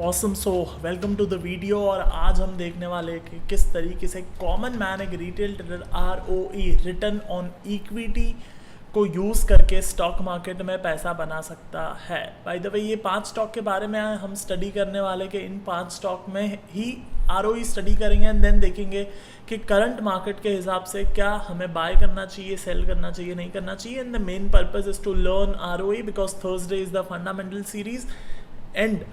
Awesome so welcome to the video. और आज हम देखने वाले हैं कि किस तरीके से कॉमन मैन एक retail trader ROE return on equity को यूज़ करके स्टॉक मार्केट में पैसा बना सकता है। बाय द वे ये 5 स्टॉक के बारे में हम स्टडी करने वाले कि इन 5 स्टॉक में ही ROE स्टडी करेंगे एंड देन देखेंगे कि करंट मार्केट के हिसाब से क्या हमें बाय करना चाहिए, सेल करना चाहिए, नहीं करना चाहिए। And the main purpose is to learn ROE because Thursday is the fundamental series. And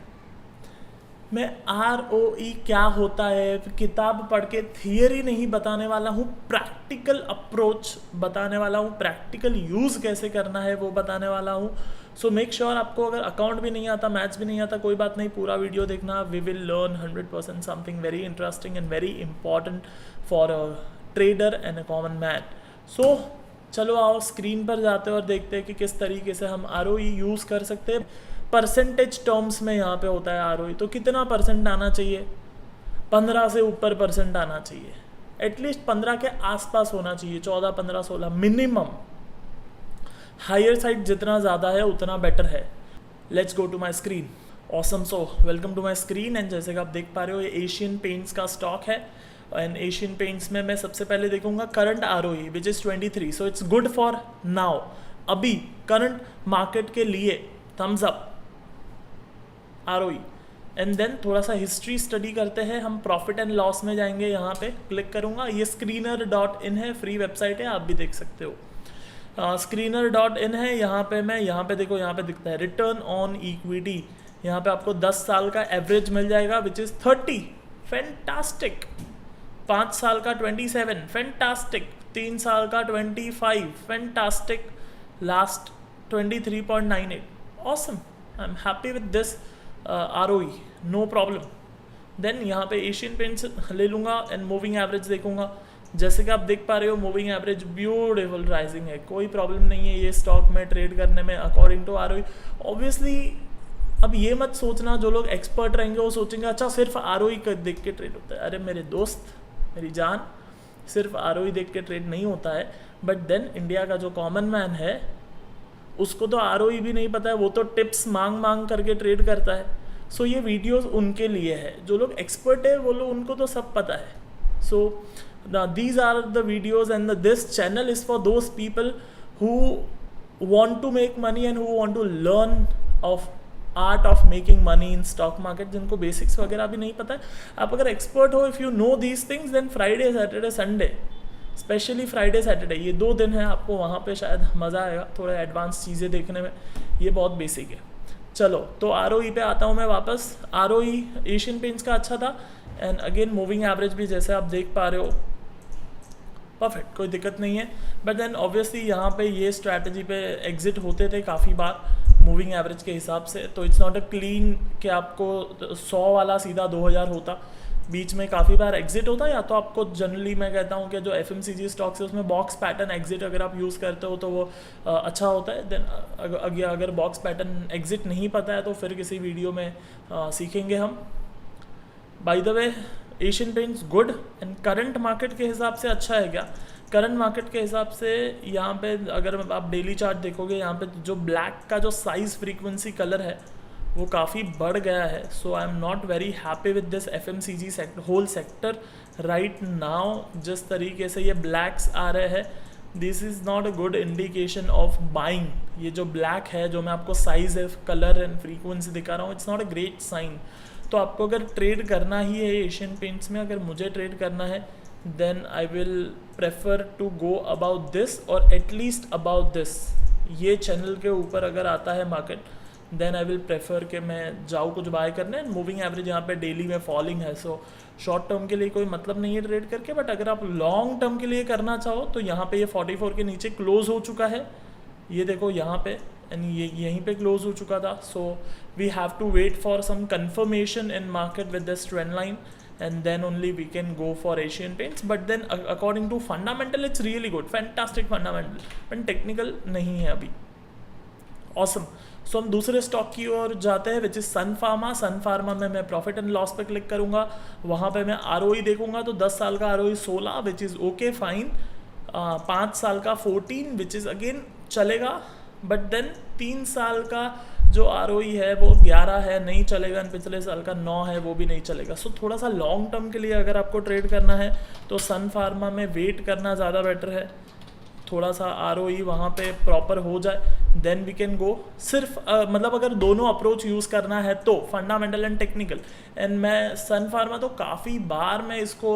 मैं ROE क्या होता है किताब पढ़ के थियरी नहीं बताने वाला हूँ, प्रैक्टिकल अप्रोच बताने वाला हूँ, प्रैक्टिकल यूज़ कैसे करना है वो बताने वाला हूँ। सो मेक श्योर आपको अगर अकाउंट भी नहीं आता, मैथ्स भी नहीं आता, कोई बात नहीं, पूरा वीडियो देखना। We will learn 100% something very interesting and very important for a trader and a common man. So चलो आओ स्क्रीन पर जाते हैं और देखते हैं कि किस तरीके से हम ROE यूज़ कर सकते हैं। परसेंटेज टर्म्स में यहाँ पे होता है ROE, तो कितना परसेंट आना चाहिए? 15 से ऊपर परसेंट आना चाहिए, एटलीस्ट 15 के आसपास होना चाहिए, 14, 15, 16 मिनिमम। हायर साइड जितना ज़्यादा है उतना बेटर है। Let's go to my screen. Awesome so welcome to my screen. And जैसे कि आप देख पा रहे हो ये एशियन पेंट्स का स्टॉक है। एंड एशियन पेंट्स में मैं सबसे पहले देखूंगा current ROE which is 23। So it's good for now, अभी करंट मार्केट के लिए thumbs up ROE। And then थोड़ा सा हिस्ट्री स्टडी करते हैं। हम प्रॉफिट एंड लॉस में जाएंगे, यहाँ पे क्लिक करूँगा। ये screener.in है, फ्री वेबसाइट है, आप भी देख सकते हो। screener.in है। यहाँ पे देखो, यहाँ पे दिखता है रिटर्न ऑन इक्विटी। यहाँ पे आपको 10 साल का एवरेज मिल जाएगा विच इज़ 30, फैंटास्टिक। 5 साल का 27, फैंटास्टिक। 3 साल का 25, fantastic. Last 23.98, awesome. I am happy with this ROE, no problem. Then यहाँ पे एशियन पेंट्स ले लूँगा एंड मूविंग एवरेज देखूंगा। जैसे कि आप देख पा रहे हो मूविंग एवरेज ब्यूटीफुल राइजिंग है, कोई प्रॉब्लम नहीं है ये स्टॉक में ट्रेड करने में अकॉर्डिंग टू ROE। ऑब्वियसली अब ये मत सोचना, जो लोग एक्सपर्ट रहेंगे वो सोचेंगे अच्छा सिर्फ ROE देख के ट्रेड होता है। अरे मेरे दोस्त, मेरी जान, सिर्फ ROE देख के ट्रेड नहीं होता है। बट देन इंडिया का जो कॉमन मैन है उसको तो ROE भी नहीं पता है, वो तो टिप्स मांग मांग करके ट्रेड करता है। सो ये वीडियोस उनके लिए है, जो लोग एक्सपर्ट है वो लोग, उनको तो सब पता है। So these are the videos and this channel is for those people who want to make money and who want to learn of art of making money in stock market, जिनको basics वगैरह भी नहीं पता है। आप अगर expert हो, if you know these things, then Friday Saturday Sunday, specially Friday Saturday, ये 2 दिन है, आपको वहाँ पे शायद मज़ा आएगा थोड़ा एडवांस चीज़ें देखने में। ये बहुत बेसिक है। चलो तो ROE पे आता हूँ मैं वापस। ROE एशियन पेंट्स का अच्छा था। एंड अगेन मूविंग एवरेज भी जैसे आप देख पा रहे हो परफेक्ट, कोई दिक्कत नहीं है। बट देन ऑब्वियसली यहाँ पे ये स्ट्रैटेजी पे एग्जिट होते थे काफ़ी बार मूविंग एवरेज के हिसाब से। तो इट्स नॉट अ क्लीन कि आपको 100 वाला सीधा 2000 होता, बीच में काफ़ी बार एग्जिट होता। या तो आपको जनरली मैं कहता हूँ कि जो FMCG स्टॉक्स है उसमें बॉक्स पैटर्न एग्जिट अगर आप यूज़ करते हो तो वो अच्छा होता है। देन अगर बॉक्स पैटर्न एग्जिट नहीं पता है तो फिर किसी वीडियो में सीखेंगे हम। By the way Asian paints good. And current market के हिसाब से अच्छा है क्या? करंट मार्केट के हिसाब से यहाँ पे अगर आप डेली चार्ट देखोगे, यहाँ पे जो ब्लैक का जो साइज फ्रीक्वेंसी कलर है वो काफ़ी बढ़ गया है। So I am not very happy with this FMCG sector, whole sector right now. जिस तरीके से ये ब्लैक्स आ रहे हैं, this is not a good indication of buying. ये जो ब्लैक है, जो मैं आपको साइज है, कलर एंड फ्रीक्वेंसी दिखा रहा हूँ, it's not a great sign. तो आपको अगर ट्रेड करना ही है एशियन पेंट्स में, अगर मुझे ट्रेड करना है, then I will prefer to go about this और एटलीस्ट अबाउट दिस। ये चैनल के ऊपर अगर आता है market, then I will prefer कि मैं जाऊँ कुछ बाय करने। मूविंग एवरेज यहाँ पे डेली में फॉलिंग है, सो शॉर्ट टर्म के लिए कोई मतलब नहीं है ट्रेड करके। बट अगर आप लॉन्ग टर्म के लिए करना चाहो तो यहाँ पे ये 44 के नीचे क्लोज हो चुका है, ये देखो यहाँ पे, एंड ये यहीं पे क्लोज हो चुका था। So we have to wait for some confirmation in market with this trend line and then only we can go for Asian Paints. But then according to fundamental it's really good, fantastic fundamental, but technical नहीं है अभी। Awesome. सो हम दूसरे stock की ओर जाते हैं which is Sun Pharma. Sun Pharma में मैं प्रॉफिट एंड लॉस पे क्लिक करूँगा, वहाँ पे मैं ROE देखूँगा तो 10 साल का ROE 16 which is okay fine, 5 साल का 14 विच इज़ अगेन चलेगा। बट देन 3 साल का जो ROE है वो 11 है, नहीं चलेगा। पिछले साल का 9 है, वो भी नहीं चलेगा। सो थोड़ा सा लॉन्ग टर्म के लिए अगर आपको ट्रेड करना है तो सन फार्मा में वेट करना ज़्यादा बेटर है। थोड़ा सा ROE वहाँ पे प्रॉपर हो जाए, देन वी कैन गो। सिर्फ मतलब अगर दोनों अप्रोच यूज़ करना है तो फंडामेंटल एंड टेक्निकल। एंड मैं सन फार्मा तो काफ़ी बार मैं इसको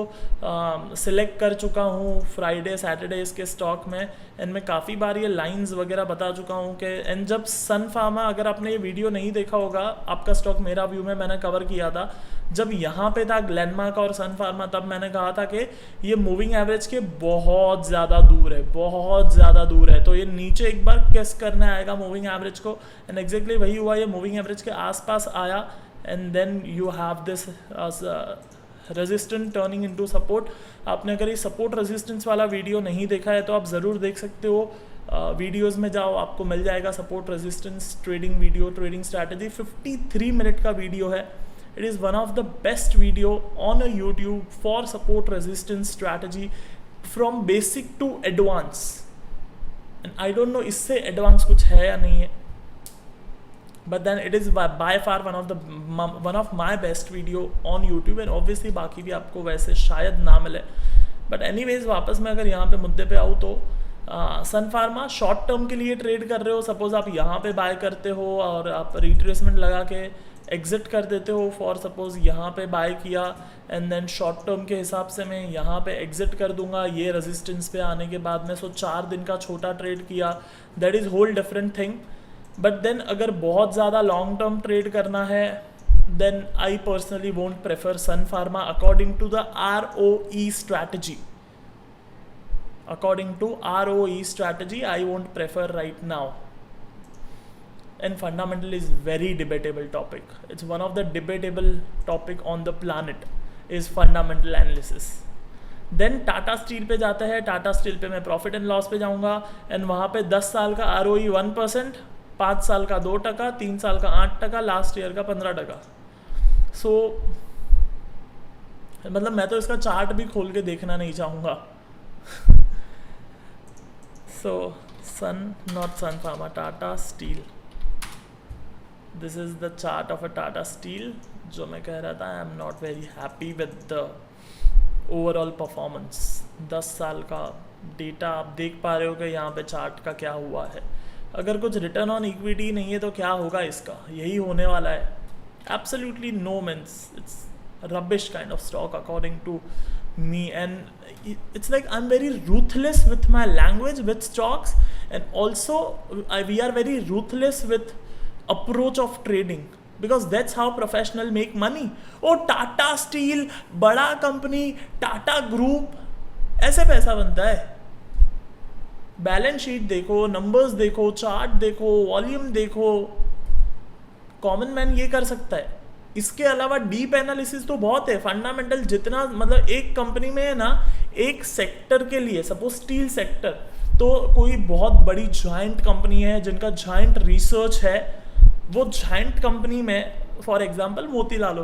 सिलेक्ट कर चुका हूँ फ्राइडे सैटरडे इसके स्टॉक में। एंड मैं काफ़ी बार ये लाइंस वगैरह बता चुका हूँ कि एंड जब सन फार्मा, अगर आपने ये वीडियो नहीं देखा होगा, आपका स्टॉक मेरा व्यू में मैंने कवर किया था, जब यहाँ पे था ग्लेनमार्क और सन फार्मा, तब मैंने कहा था कि ये मूविंग एवरेज के बहुत ज़्यादा दूर है, बहुत ज़्यादा दूर है। तो ये नीचे एक बार किस करने आएगा मूविंग एवरेज को, एंड एग्जैक्टली वही हुआ। ये मूविंग एवरेज के आसपास आया and then you have this resistant turning into support. आपने अगर ये सपोर्ट रेजिस्टेंस वाला वीडियो नहीं देखा है तो आप ज़रूर देख सकते हो। वीडियोस में जाओ, आपको मिल जाएगा support resistance trading video, trading strategy. 53 minute का वीडियो है। It is one of the best video on a YouTube for support resistance strategy from basic to advance. And I don't know इससे advance कुछ है या नहीं है, but then it is by far one of my best video on YouTube, and obviously बाकी भी आपको वैसे शायद ना मिले। But anyways, वापस मैं अगर यहाँ पे मुद्दे पे आऊँ तो सन फार्मा शॉर्ट टर्म के लिए ट्रेड कर रहे हो, सपोज आप यहाँ पे बाय करते हो और आप रिट्रेसमेंट लगा के एग्जिट कर देते हो। फॉर सपोज यहाँ पे बाय किया एंड देन शॉर्ट टर्म के हिसाब से मैं यहाँ पे एग्जिट कर दूंगा ये रेजिस्टेंस पे आने के बाद में। सो 4 दिन का छोटा ट्रेड किया, that is whole different thing. But then अगर बहुत ज़्यादा लॉन्ग टर्म ट्रेड करना है, then I personally won't prefer Sun Pharma according to the ROE strategy. According to ROE strategy, I won't prefer right now. And fundamental is very debatable topic. It's one of the debatable topic on the planet is fundamental analysis. Then Tata steel पे जाता है। Tata steel पे मैं profit and loss पे जाऊंगा and वहाँ पे 10 साल का ROE 1%, 5 साल का 2%, 3 साल का 8%, लास्ट ईयर का 15%। सो मतलब मैं तो इसका चार्ट भी खोल के देखना नहीं चाहूँगा। So not Sun Pharma, Tata Steel. This is the chart of a Tata Steel. जो मैं कह रहा था, I am not very happy with the overall performance. 10 साल का डेटा आप देख पा रहे हो कि यहाँ पे चार्ट का क्या हुआ है। अगर कुछ रिटर्न ऑन इक्विटी नहीं है तो क्या होगा इसका, यही होने वाला है। Absolutely no means it's rubbish kind of stock according to me, and it's like I'm very ruthless with my language with stocks, and also we are very ruthless with approach of trading because that's how professional make money. Oh, Tata Steel बड़ा company, Tata group, ऐसे पैसा बनता है। Balance sheet देखो, numbers देखो, chart देखो, volume देखो, common man ये कर सकता है। इसके अलावा डीप एनालिसिस तो बहुत है। फंडामेंटल जितना मतलब एक कंपनी में है ना, एक सेक्टर के लिए, सपोज स्टील सेक्टर, तो कोई बहुत बड़ी जायंट कंपनी है जिनका जायंट रिसर्च है, वो जायंट कंपनी में फॉर एग्जांपल मोतीलाल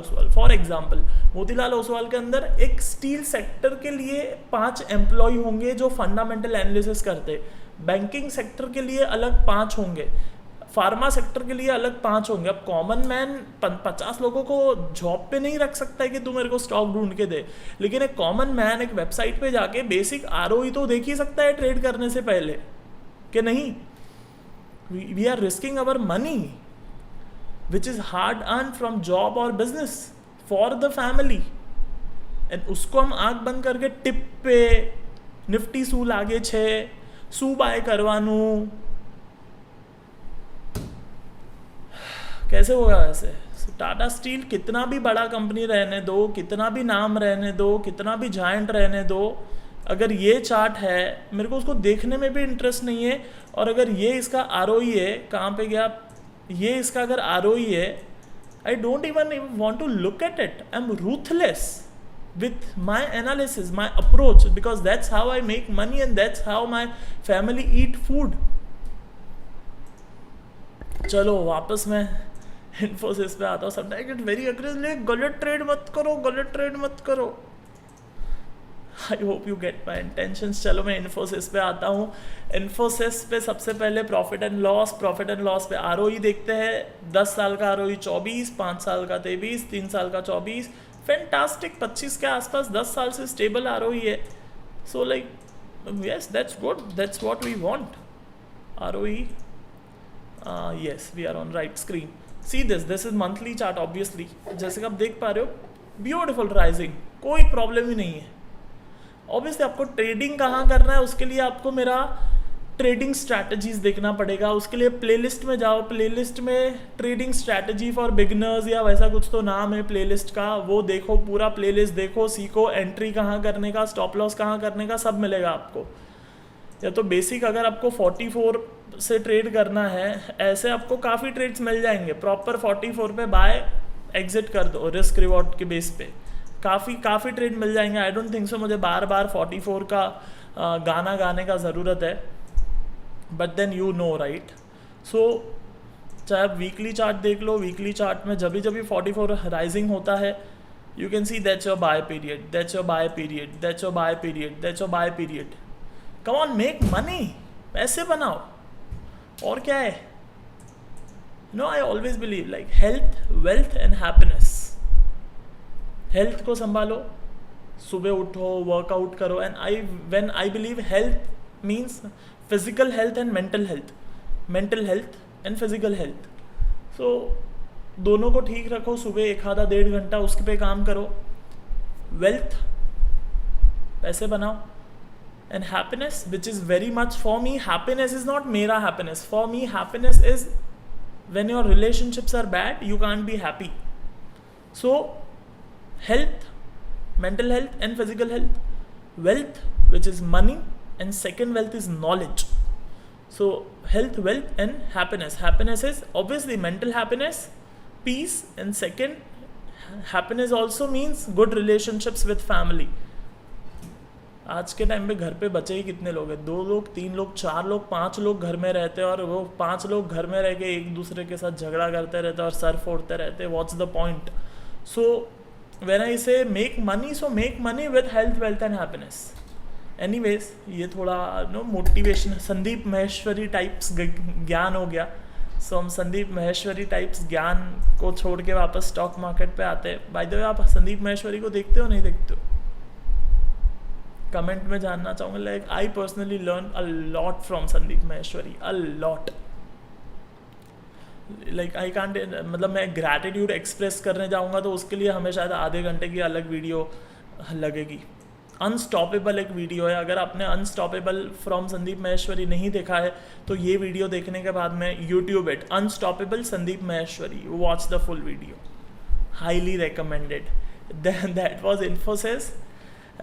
ओसवाल के अंदर एक स्टील सेक्टर के लिए 5 एम्प्लॉय होंगे जो फंडामेंटल एनालिसिस करते। बैंकिंग सेक्टर के लिए अलग 5 होंगे, फार्मा सेक्टर के लिए अलग 5 होंगे। अब कॉमन मैन 50 लोगों को जॉब पे नहीं रख सकता है कि तू मेरे को स्टॉक ढूंढ के दे, लेकिन एक कॉमन मैन एक वेबसाइट पे जाके बेसिक ROE तो देख ही सकता है ट्रेड करने से पहले कि नहीं। We are risking our money which is hard earn from job और business for the family, and उसको हम आंख बंद करके टिप पे निफ्टी सू लागे 6 सू बाय करवानू, कैसे होगा वैसे। टाटा स्टील कितना भी बड़ा कंपनी रहने दो, कितना भी नाम रहने दो, कितना भी जायंट रहने दो, अगर ये चार्ट है मेरे को उसको देखने में भी इंटरेस्ट नहीं है। और अगर ये इसका ROE है, कहाँ पे गया, ये इसका अगर ROE है, I don't even want to look at it. I am ruthless with my analysis, my approach, because that's how I make money and that's how my family eat food. चलो वापस मैं इन्फोसिस पे आता हूँ। समटाइम्स गेट वेरी अग्रेसिव, गलत trade मत करो, गलत ट्रेड मत करो। I hope you get my intentions. चलो मैं इन्फोसिस पे आता हूँ। इन्फोसिस पे सबसे पहले प्रॉफिट एंड लॉस पे आरओई देखते हैं। 10 साल का आरओई 24, 5 साल का 23, 3 साल का 24, फैंटास्टिक 25 के आसपास 10 साल से स्टेबल आरओई है। So like yes, that's good, that's what we want. ROE, yes we are on right screen. See this is monthly chart obviously, जैसे कि आप देख पा रहे हो, ब्यूटिफुल राइजिंग, कोई प्रॉब्लम ही नहीं है। ऑब्वियसली आपको ट्रेडिंग कहाँ करना है, उसके लिए आपको मेरा ट्रेडिंग स्ट्रैटेजीज देखना पड़ेगा। उसके लिए प्लेलिस्ट में जाओ, प्लेलिस्ट में ट्रेडिंग स्ट्रैटेजी फॉर बिगनर्स या वैसा कुछ तो नाम है प्लेलिस्ट का, वो देखो, पूरा प्लेलिस्ट देखो, सीखो, एंट्री कहाँ करने का, स्टॉप लॉस कहाँ करने का, सब मिलेगा आपको। या तो बेसिक अगर आपको 44 से ट्रेड करना है, ऐसे आपको काफ़ी ट्रेड्स मिल जाएंगे। प्रॉपर 44 पे बाय एग्जिट कर दो रिस्क रिवॉर्ड के बेस पे, काफ़ी ट्रेड मिल जाएंगे। आई डोंट थिंक सो मुझे बार 44 का गाना गाने का ज़रूरत है, but then you know right. So चाहे आप वीकली चार्ट देख लो, वीकली चार्ट में जब भी 44 राइजिंग होता है, you can see that's your buy period, that's your buy period, that's your buy period, that's your buy period. Come on, make money, पैसे बनाओ, और क्या है। No, I always believe like health, wealth and happiness. Health को संभालो, सुबह उठो, workout करो, and when I believe health means physical health and mental health and physical health. So दोनों को ठीक रखो, सुबह 1-1.5 घंटा उसके पे काम करो। वेल्थ, पैसे बनाओ, and happiness, which is very much for me, happiness is not मेरा happiness, for me happiness is when your relationships are bad, you can't be happy. So health, mental health and physical health, wealth which is money, and second wealth is knowledge. So health, wealth and happiness. Happiness is obviously mental happiness, peace, and second happiness also means good relationships with family. आज के time पे घर पे बचे ही कितने लोग हैं? 2 लोग, 3 लोग, 4 लोग, 5 लोग घर में रहते हैं, और वो 5 लोग घर में रह के एक दूसरे के साथ झगड़ा करते रहते हैं और सर फोड़ते रहते हैं। What's the point? So when I say make money, so make money with health, wealth and happiness. Anyways, ये थोड़ा मोटिवेशन, संदीप माहेश्वरी टाइप्स ज्ञान हो गया। सो हम संदीप माहेश्वरी टाइप्स ज्ञान को छोड़ के वापस स्टॉक मार्केट पे आते हैं। बाय द वे, आप संदीप माहेश्वरी को देखते हो, नहीं देखते हो? कमेंट में जानना चाहूँगा। Like I personally learn a lot from Sandeep Maheshwari, a lot. Like I can't, मतलब मैं ग्रैटिट्यूड एक्सप्रेस करने जाऊँगा तो उसके लिए हमें शायद आधे घंटे की अलग वीडियो लगेगी। अनस्टॉपेबल एक वीडियो है, अगर आपने अनस्टॉपेबल फ्रॉम संदीप माहेश्वरी नहीं देखा है तो ये वीडियो देखने के बाद में YouTube it, unstoppable Sandeep Maheshwari, watch the full video, highly recommended. Then that was Infosys.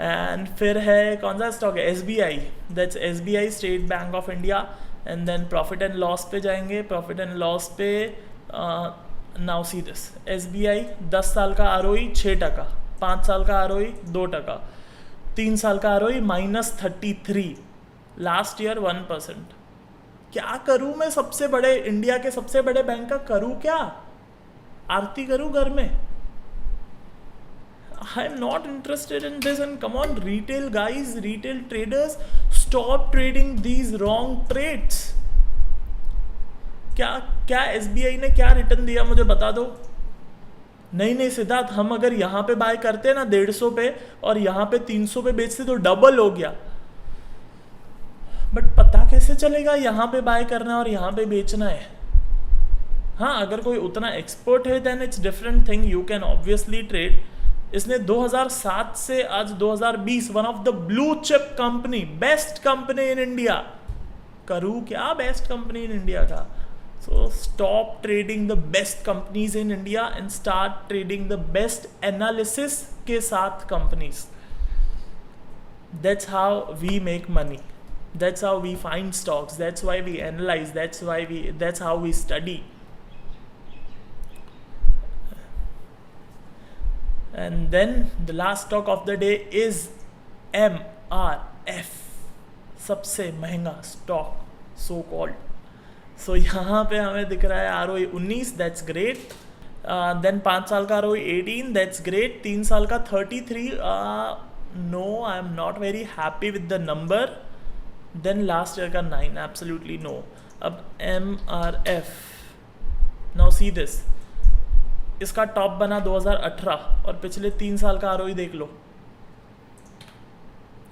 And फिर है कौन सा स्टॉक है? SBI, that's SBI, State Bank of India. And then profit and loss पे जाएंगे। प्रॉफिट एंड लॉस पे नाउ सी दिस, SBI 10 साल का ROE 6%, 5 साल का ROE 2%, 3 साल का ROE -33, लास्ट ईयर 1%। क्या करूँ मैं? सबसे बड़े, इंडिया के सबसे बड़े बैंक का करूँ क्या? आरती करूँ घर में? I am not interested in this. And come on, retail guys, retail traders, stop trading these wrong trades. क्या SBI ने क्या रिटर्न दिया मुझे बता दो। नहीं सिद्धार्थ, हम अगर यहाँ पे बाय करते हैं ना 150 पे और यहाँ पे 300 पे बेचते तो डबल हो गया। बट पता कैसे चलेगा यहाँ पे बाय करना है और यहाँ पे बेचना है? हाँ, अगर कोई उतना एक्सपर्ट है then it's different thing, you can obviously trade. इसने 2007 से आज 2020 one of the blue chip company, best company in India, करूँ क्या बेस्ट कंपनी इन इंडिया का? So stop trading the best companies in India and start trading the best analysis के साथ companies. That's how we make money, that's how we find stocks, that's why we analyse, that's how we study. And then the last stock of the day is MRF, सबसे महंगा stock so called. So यहाँ पे हमें दिख रहा है ROE 19, that's great. Then 5 साल का ROE 18, that's great. 3 साल का 33, no, I am not very happy with the number. Then last year का 9, एब्सोल्युटली नो. अब MRF, नाउ सी दिस, इसका टॉप बना 2018 और पिछले 3 साल का ROE देख लो.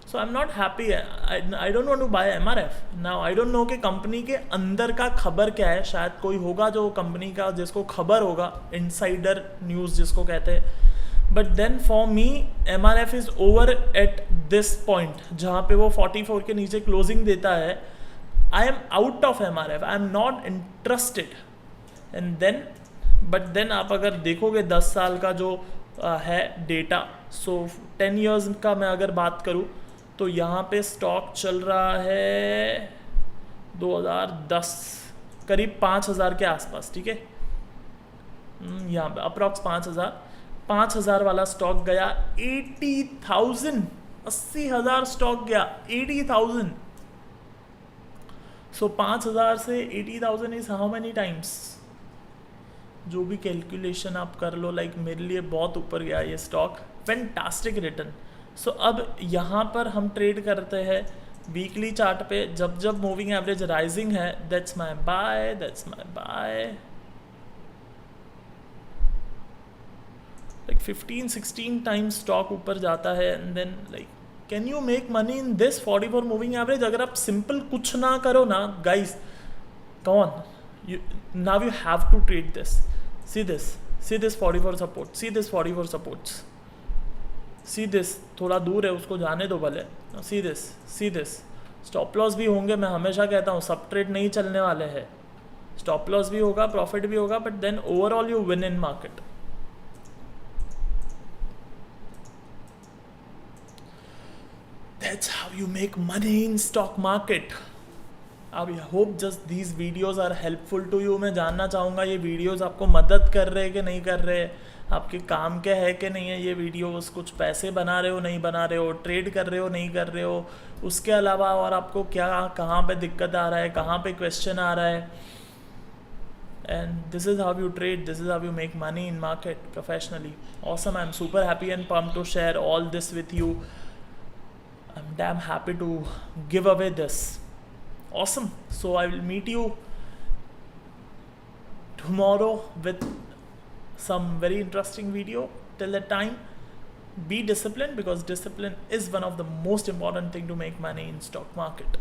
So I am not happy. I don't want to buy MRF. Now I don't know कि कंपनी के अंदर का खबर क्या है. शायद कोई होगा जो कंपनी का जिसको खबर होगा, इनसाइडर न्यूज़ जिसको कहते हैं. But then for me MRF is over at this point जहाँ पे वो 44 के नीचे क्लोजिंग देता है. I am out of MRF. I am not interested. And then but then आप अगर देखोगे 10 साल का जो है डेटा, सो 10 ईयर्स का मैं अगर बात करूँ तो यहाँ पे स्टॉक चल रहा है 2010 करीब 5000 के आसपास. ठीक है, यहाँ पे अप्रॉक्स 5000 वाला स्टॉक गया 80,000. 80,000 स्टॉक गया 80,000. सो 5000 से 80,000 इज हाउ मैनी टाइम्स. जो भी कैलकुलेशन आप कर लो, लाइक मेरे लिए बहुत ऊपर गया ये स्टॉक. Fantastic return. सो अब यहाँ पर हम ट्रेड करते हैं वीकली चार्ट पे. जब जब मूविंग एवरेज राइजिंग है, that's my buy, that's my buy. Like 15-16 times stock ऊपर जाता है. And then like can you make money in this 44 moving average? अगर आप सिंपल कुछ ना करो ना guys, come on, now you have to trade this. See this 44 support, see this 44 supports, see this. थोड़ा दूर है, उसको जाने दो भले. see this स्टॉप लॉस भी होंगे. मैं हमेशा कहता हूँ सब ट्रेड नहीं चलने वाले हैं. स्टॉप लॉस भी होगा, प्रॉफिट भी होगा, but then overall you win in market. That's how you make money in stock market. अब I hope just these videos are helpful to you. मैं जानना चाहूँगा ये वीडियोज़ आपको मदद कर रहे हैं कि नहीं कर रहे, आपके काम के है कि नहीं है ये वीडियोज़. कुछ पैसे बना रहे हो नहीं बना रहे हो, ट्रेड कर रहे हो नहीं कर रहे हो, उसके अलावा और आपको क्या कहाँ पे दिक्कत आ रहा है, कहाँ पे क्वेश्चन आ रहा है. And this is how you trade, this is how you make money in market professionally. Awesome. I am super happy and pumped to share all this with you. I am damn happy to give away this. Awesome. So I will meet you tomorrow with some very interesting video. Till that time, be disciplined, because discipline is one of the most important thing to make money in stock market.